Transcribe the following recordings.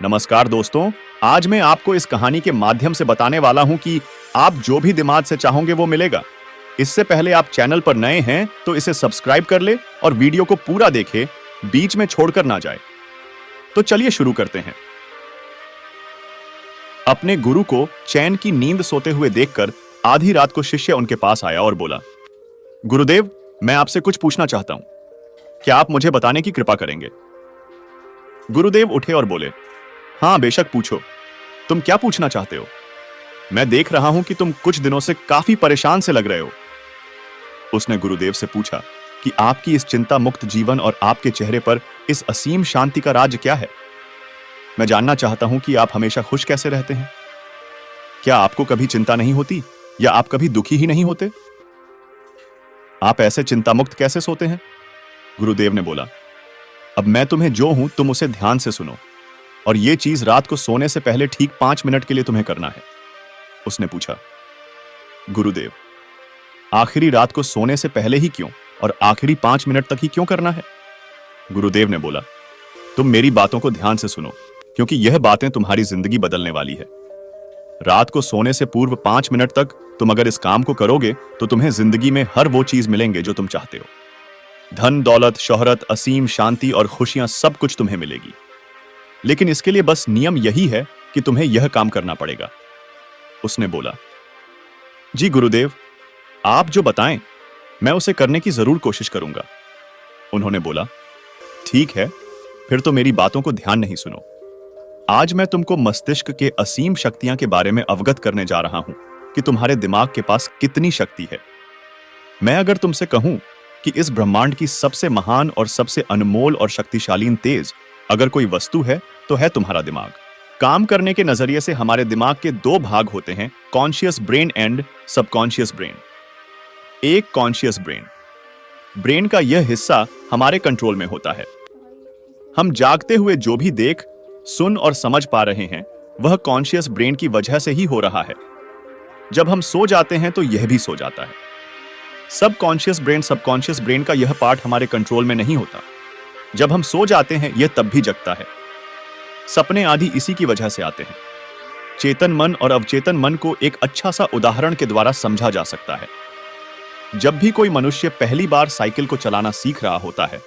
नमस्कार दोस्तों। आज मैं आपको इस कहानी के माध्यम से बताने वाला हूं कि आप जो भी दिमाग से चाहोगे वो मिलेगा। इससे पहले आप चैनल पर नए हैं तो इसे सब्सक्राइब कर ले और वीडियो को पूरा देखें, बीच में छोड़कर ना जाए। तो चलिए शुरू करते हैं। अपने गुरु को चैन की नींद सोते हुए देखकर आधी रात को शिष्य उनके पास आया और बोला, गुरुदेव, मैं आपसे कुछ पूछना चाहता हूं, क्या आप मुझे बताने की कृपा करेंगे? गुरुदेव उठे और बोले, हाँ बेशक पूछो, तुम क्या पूछना चाहते हो? मैं देख रहा हूं कि तुम कुछ दिनों से काफी परेशान से लग रहे हो। उसने गुरुदेव से पूछा कि आपकी इस चिंता मुक्त जीवन और आपके चेहरे पर इस असीम शांति का राज क्या है? मैं जानना चाहता हूं कि आप हमेशा खुश कैसे रहते हैं। क्या आपको कभी चिंता नहीं होती या आप कभी दुखी ही नहीं होते? आप ऐसे चिंता मुक्त कैसे सोते हैं? गुरुदेव ने बोला, अब मैं तुम्हें जो हूं तुम उसे ध्यान से सुनो, और यह चीज रात को सोने से पहले ठीक 5 मिनट के लिए तुम्हें करना है। उसने पूछा, गुरुदेव, आखिरी रात को सोने से पहले ही क्यों और आखिरी 5 मिनट तक ही क्यों करना है? गुरुदेव ने बोला, तुम मेरी बातों को ध्यान से सुनो, क्योंकि यह बातें तुम्हारी जिंदगी बदलने वाली है। रात को सोने से पूर्व 5 मिनट तक तुम अगर इस काम को करोगे तो तुम्हें जिंदगी में हर वो चीज मिलेंगे जो तुम चाहते हो। धन, दौलत, शोहरत, असीम शांति और खुशियां सब कुछ तुम्हें मिलेगी। लेकिन इसके लिए बस नियम यही है कि तुम्हें यह काम करना पड़ेगा। उसने बोला, जी गुरुदेव, आप जो बताएं मैं उसे करने की जरूर कोशिश करूंगा। उन्होंने बोला, ठीक है, फिर तो मेरी बातों को ध्यान नहीं सुनो। आज मैं तुमको मस्तिष्क के असीम शक्तियां के बारे में अवगत करने जा रहा हूं कि तुम्हारे दिमाग के पास कितनी शक्ति है। मैं अगर तुमसे कहूं कि इस ब्रह्मांड की सबसे महान और सबसे अनमोल और शक्तिशाली तेज अगर कोई वस्तु है तो है तुम्हारा दिमाग। काम करने के नजरिए से हमारे दिमाग के 2 भाग होते हैं, conscious brain and subconscious brain. एक कॉन्शियस ब्रेन का यह हिस्सा हमारे कंट्रोल में होता है। हम जागते हुए जो भी देख, सुन और समझ पा रहे हैं वह कॉन्शियस ब्रेन की वजह से ही हो रहा है। जब हम सो जाते हैं तो यह भी सो जाता है। सबकॉन्शियस ब्रेन का यह पार्ट हमारे कंट्रोल में नहीं होता। जब हम सो जाते हैं यह तब भी जगता है। सपने आदि इसी की वजह से आते हैं। चेतन मन और अवचेतन मन को एक अच्छा सा उदाहरण के द्वारा समझा जा सकता है। जब भी कोई मनुष्य पहली बार साइकिल को चलाना सीख रहा होता है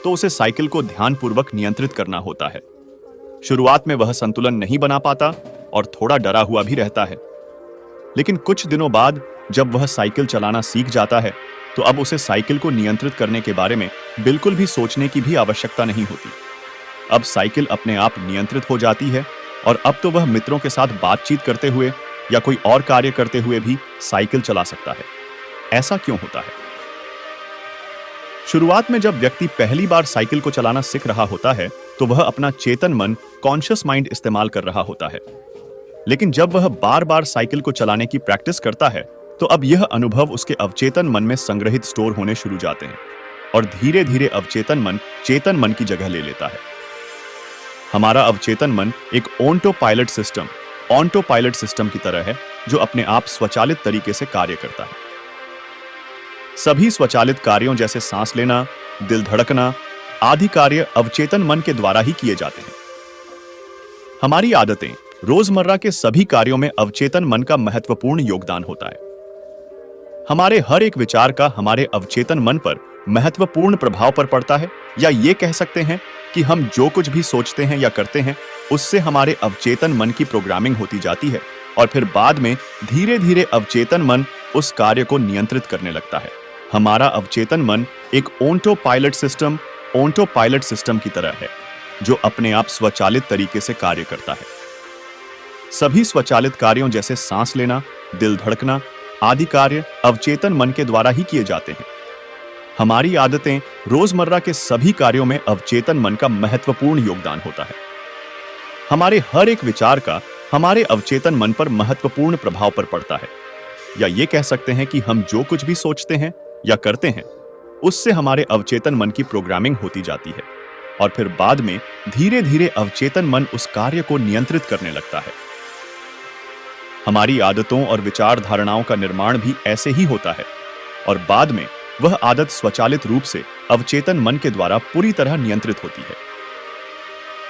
तो उसे साइकिल को ध्यानपूर्वक नियंत्रित करना होता है। शुरुआत में वह संतुलन नहीं बना पाता और थोड़ा डरा हुआ भी रहता है। लेकिन कुछ दिनों बाद जब वह साइकिल चलाना सीख जाता है तो अब उसे साइकिल को नियंत्रित करने के बारे में बिल्कुल भी सोचने की भी आवश्यकता नहीं होती। अब साइकिल अपने आप नियंत्रित हो जाती है और अब तो वह मित्रों के साथ बातचीत करते हुए या कोई और कार्य करते हुए भी साइकिल चला सकता है। ऐसा क्यों होता है? शुरुआत में जब व्यक्ति पहली बार साइकिल को चलाना सीख रहा होता है तो वह अपना चेतन मन, कॉन्शियस माइंड इस्तेमाल कर रहा होता है। लेकिन जब वह बार बार साइकिल को चलाने की प्रैक्टिस करता है तो अब यह अनुभव उसके अवचेतन मन में संग्रहित स्टोर होने शुरू जाते हैं और धीरे धीरे अवचेतन मन चेतन मन की जगह ले लेता है। हमारा अवचेतन मन एक ऑटो पायलट सिस्टम की तरह है जो अपने आप स्वचालित तरीके से कार्य करता है। सभी स्वचालित कार्यों जैसे सांस लेना, दिल धड़कना आदि कार्य अवचेतन मन के द्वारा ही किए जाते हैं। हमारी आदतें, रोजमर्रा के सभी कार्यों में अवचेतन मन का महत्वपूर्ण योगदान होता है। हमारे हर एक विचार का हमारे अवचेतन मन पर महत्वपूर्ण प्रभाव पर पड़ता है, या ये कह सकते हैं कि हम जो कुछ भी सोचते हैं या करते हैं उससे हमारे अवचेतन मन की प्रोग्रामिंग होती जाती है और फिर बाद में धीरे धीरे अवचेतन मन उस कार्य को नियंत्रित करने लगता है। हमारा अवचेतन मन एक ऑटो पायलट सिस्टम की तरह है जो अपने आप स्वचालित तरीके से कार्य करता है। सभी स्वचालित कार्यों जैसे सांस लेना, दिल धड़कना आदि कार्य अवचेतन मन के द्वारा ही किए जाते हैं। हमारी आदतें, रोजमर्रा के सभी कार्यों में अवचेतन मन का महत्वपूर्ण योगदान होता है। हमारे हर एक विचार का हमारे अवचेतन मन पर महत्वपूर्ण प्रभाव पर पड़ता है, या ये कह सकते हैं कि हम जो कुछ भी सोचते हैं या करते हैं उससे हमारे अवचेतन मन की प्रोग्रामिंग होती जाती है और फिर बाद में धीरे धीरे अवचेतन मन उस कार्य को नियंत्रित करने लगता है। हमारी आदतों और विचार धारणाओं का निर्माण भी ऐसे ही होता है और बाद में वह आदत स्वचालित रूप से अवचेतन मन के द्वारा पूरी तरह नियंत्रित होती है।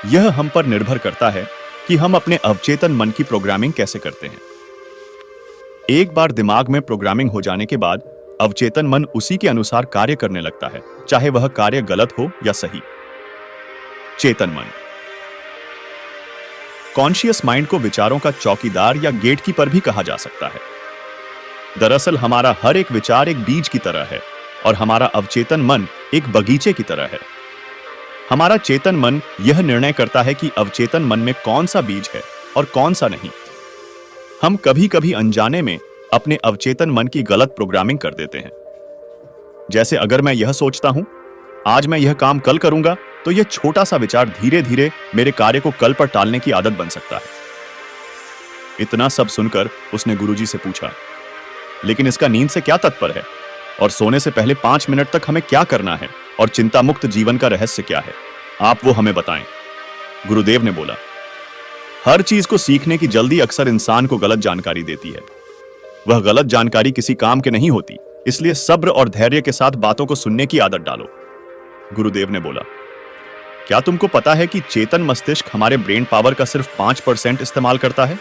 यह हम पर निर्भर करता है कि हम अपने अवचेतन मन की प्रोग्रामिंग कैसे करते हैं। एक बार दिमाग में प्रोग्रामिंग हो जाने के बाद अवचेतन मन उसी के अनुसार कार्य करने लगता है, चाहे वह कार्य गलत हो या सही। चेतन मन। कॉन्शियस माइंड को विचारों का चौकीदार या गेटकीपर भी कहा जा सकता है। दरअसल हमारा हर एक विचार एक बीज की तरह है और हमारा अवचेतन मन एक बगीचे की तरह है। हमारा चेतन मन यह निर्णय करता है कि अवचेतन मन में कौन सा बीज है और कौन सा नहीं। हम कभी कभी अनजाने में अपने अवचेतन मन की गलत प्रोग्रामिंग कर देते हैं। जैसे अगर मैं यह सोचता हूं, आज मैं यह काम कल करूंगा, तो यह छोटा सा विचार धीरे धीरे मेरे कार्य को कल पर टालने की आदत बन सकता है। इतना सब सुनकर उसने गुरुजी से पूछा, लेकिन इसका नींद से क्या तात्पर्य है? और सोने से पहले 5 मिनट तक हमें क्या करना है? और चिंता मुक्त जीवन का रहस्य क्या है? आप वो हमें बताएं। गुरुदेव ने बोला, हर चीज को सीखने की जल्दी अक्सर इंसान को गलत जानकारी देती है। वह गलत जानकारी किसी काम के नहीं होती, इसलिए सब्र और धैर्य के साथ बातों को सुनने की आदत डालो। गुरुदेव ने बोला, क्या तुमको पता है कि चेतन मस्तिष्क हमारे ब्रेन पावर का सिर्फ 5% इस्तेमाल करता है?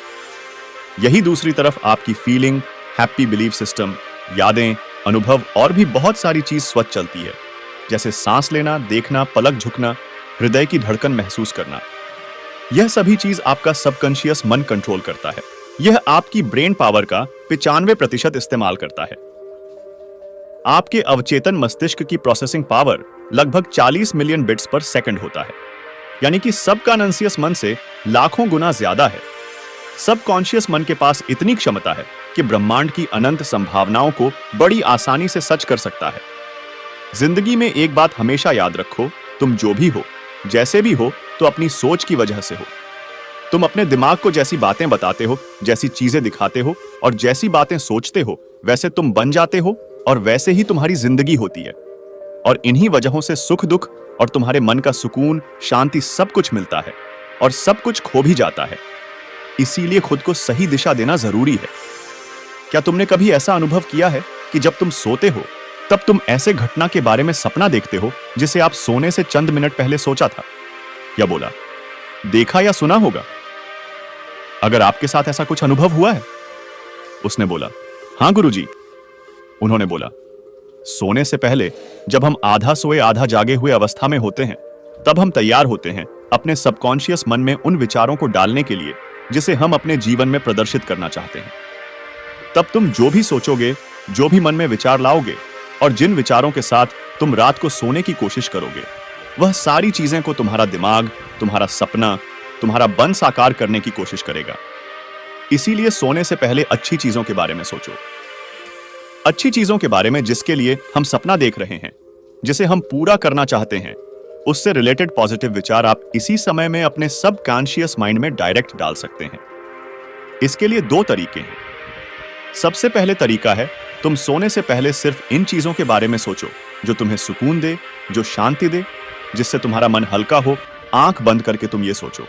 यही दूसरी तरफ आपकी फीलिंग, हैप्पी बिलीफ सिस्टम, यादें, अनुभव और भी बहुत सारी चीज स्वच्छ चलती है, जैसे सांस लेना, देखना, पलक झुकना, हृदय की धड़कन महसूस करना। यह सभी चीज आपका सबकॉन्शियस मन कंट्रोल करता है। यह आपकी ब्रेन पावर का 95% इस्तेमाल करता है। आपके अवचेतन मस्तिष्क की प्रोसेसिंग पावर लगभग 40 मिलियन बिट्स पर सेकंड होता है, यानी कि सबकॉन्शियस मन से लाखों गुना ज्यादा है। सबकॉन्शियस मन के पास इतनी क्षमता है कि ब्रह्मांड की अनंत संभावनाओं को बड़ी आसानी से सच कर सकता है। जिंदगी में एक बात हमेशा याद रखो, तुम जो भी हो, जैसे भी हो, तो अपनी सोच की वजह से हो। तुम अपने दिमाग को जैसी बातें बताते हो, जैसी चीजें दिखाते हो और जैसी बातें सोचते हो, वैसे तुम बन जाते हो और वैसे ही तुम्हारी जिंदगी होती है। और इन्हीं वजहों से सुख दुख और तुम्हारे मन का सुकून, शांति सब कुछ मिलता है और सब कुछ खो भी जाता है। इसीलिए खुद को सही दिशा देना जरूरी है। क्या तुमने कभी ऐसा अनुभव किया है कि जब तुम सोते हो तब तुम ऐसे घटना के बारे में सपना देखते हो जिसे आप सोने से चंद मिनट पहले सोचा था? या बोला, देखा या सुना होगा? अगर आपके साथ ऐसा कुछ अनुभव हुआ है? उसने बोला, हां गुरुजी। उन्होंने बोला, सोने से पहले जब हम आधा सोए आधा जागे हुए अवस्था में होते हैं, तब हम तैयार होते हैं अपने सबकॉन्शियस मन में उन विचारों को डालने के लिए जिसे हम अपने जीवन में प्रदर्शित करना चाहते हैं। तब तुम जो भी सोचोगे, जो भी मन में विचार लाओगे और जिन विचारों के साथ तुम रात को सोने की कोशिश करोगे, वह सारी चीजें को तुम्हारा दिमाग, तुम्हारा सपना, तुम्हारा बन साकार करने की कोशिश करेगा। इसीलिए सोने से पहले अच्छी चीजों के बारे में सोचो। अच्छी चीजों के बारे में जिसके लिए हम सपना देख रहे हैं, जिसे हम पूरा करना चाहते हैं, उससे रिलेटेड पॉजिटिव विचार आप इसी समय में अपने सबकॉन्शियस माइंड में डायरेक्ट डाल सकते हैं। इसके लिए 2 तरीके हैं। सबसे पहले तरीका है, तुम सोने से पहले सिर्फ इन चीजों के बारे में सोचो जो तुम्हें सुकून दे, जो शांति दे, जिससे तुम्हारा मन हल्का हो। आंख बंद करके तुम ये सोचो,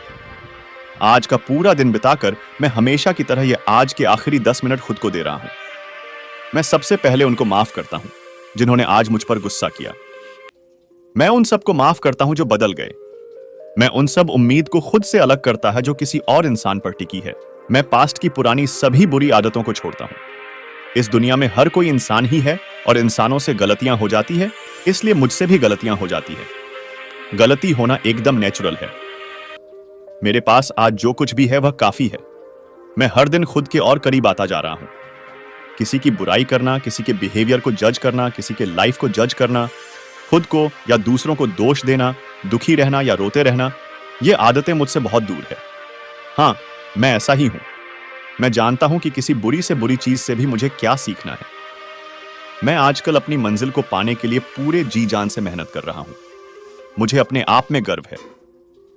आज का पूरा दिन बिताकर मैं हमेशा की तरह ये आज के आखिरी 10 मिनट खुद को दे रहा हूं। मैं सबसे पहले उनको माफ करता हूं जिन्होंने आज मुझ पर गुस्सा किया। मैं उन सबको माफ करता हूं जो बदल गए। मैं उन सब उम्मीद को खुद से अलग करता है जो किसी और इंसान पर टिकी है। मैं पास्ट की पुरानी सभी बुरी आदतों को छोड़ता हूं। इस दुनिया में हर कोई इंसान ही है और इंसानों से गलतियां हो जाती है, इसलिए मुझसे भी गलतियां हो जाती है। गलती होना एकदम नेचुरल है। मेरे पास आज जो कुछ भी है वह काफी है। मैं हर दिन खुद के और करीब आता जा रहा हूं। किसी की बुराई करना, किसी के बिहेवियर को जज करना, किसी के लाइफ को जज करना, खुद को या दूसरों को दोष देना, दुखी रहना या रोते रहना, ये आदतें मुझसे बहुत दूर है। हाँ, मैं ऐसा ही हूं। मैं जानता हूं कि किसी बुरी से बुरी चीज से भी मुझे क्या सीखना है। मैं आजकल अपनी मंजिल को पाने के लिए पूरे जी जान से मेहनत कर रहा हूं। मुझे अपने आप में गर्व है।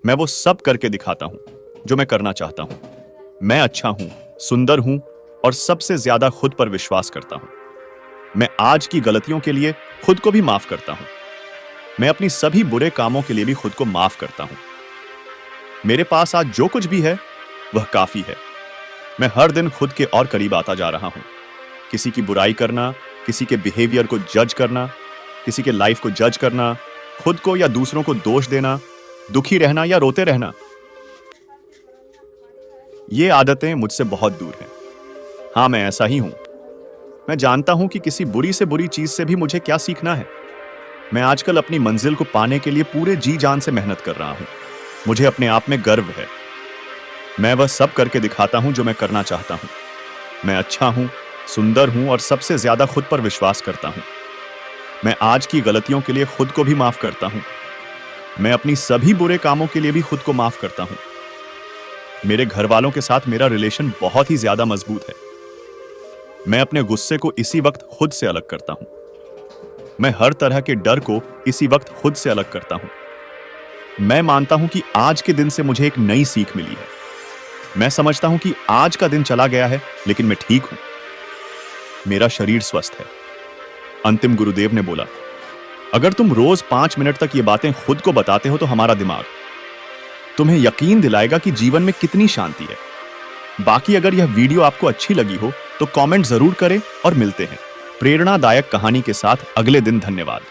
मैं वो सब करके दिखाता हूं जो मैं करना चाहता हूं। मैं अच्छा हूं, सुंदर हूं और सबसे ज्यादा खुद पर विश्वास करता हूं। मैं आज की गलतियों के लिए खुद को भी माफ करता हूं। मैं अपनी सभी बुरे कामों के लिए भी खुद को माफ करता हूं। मेरे पास आज जो कुछ भी है वह काफी है। मैं हर दिन खुद के और करीब आता जा रहा हूं। किसी की बुराई करना, किसी के बिहेवियर को जज करना, किसी के लाइफ को जज करना, खुद को या दूसरों को दोष देना, दुखी रहना या रोते रहना, ये आदतें मुझसे बहुत दूर हैं। हाँ, मैं ऐसा ही हूं। मैं जानता हूं कि किसी बुरी से बुरी चीज से भी मुझे क्या सीखना है। मैं आजकल अपनी मंजिल को पाने के लिए पूरे जी जान से मेहनत कर रहा हूं। मुझे अपने आप में गर्व है। मैं वह सब करके दिखाता हूं जो मैं करना चाहता हूं। मैं अच्छा हूं, सुंदर हूं और सबसे ज्यादा खुद पर विश्वास करता हूं। मैं आज की गलतियों के लिए खुद को भी माफ करता हूं। मैं अपनी सभी बुरे कामों के लिए भी खुद को माफ करता हूं। मेरे घर वालों के साथ मेरा रिलेशन बहुत ही ज्यादा मजबूत है। मैं अपने गुस्से को इसी वक्त खुद से अलग करता हूं। मैं हर तरह के डर को इसी वक्त खुद से अलग करता हूं। मैं मानता हूं कि आज के दिन से मुझे एक नई सीख मिली है। मैं समझता हूं कि आज का दिन चला गया है, लेकिन मैं ठीक हूं। मेरा शरीर स्वस्थ है। अंतिम गुरुदेव ने बोला, अगर तुम रोज 5 मिनट तक ये बातें खुद को बताते हो तो हमारा दिमाग तुम्हें यकीन दिलाएगा कि जीवन में कितनी शांति है। बाकी अगर यह वीडियो आपको अच्छी लगी हो तो कमेंट जरूर करें और मिलते हैं प्रेरणादायक कहानी के साथ अगले दिन। धन्यवाद।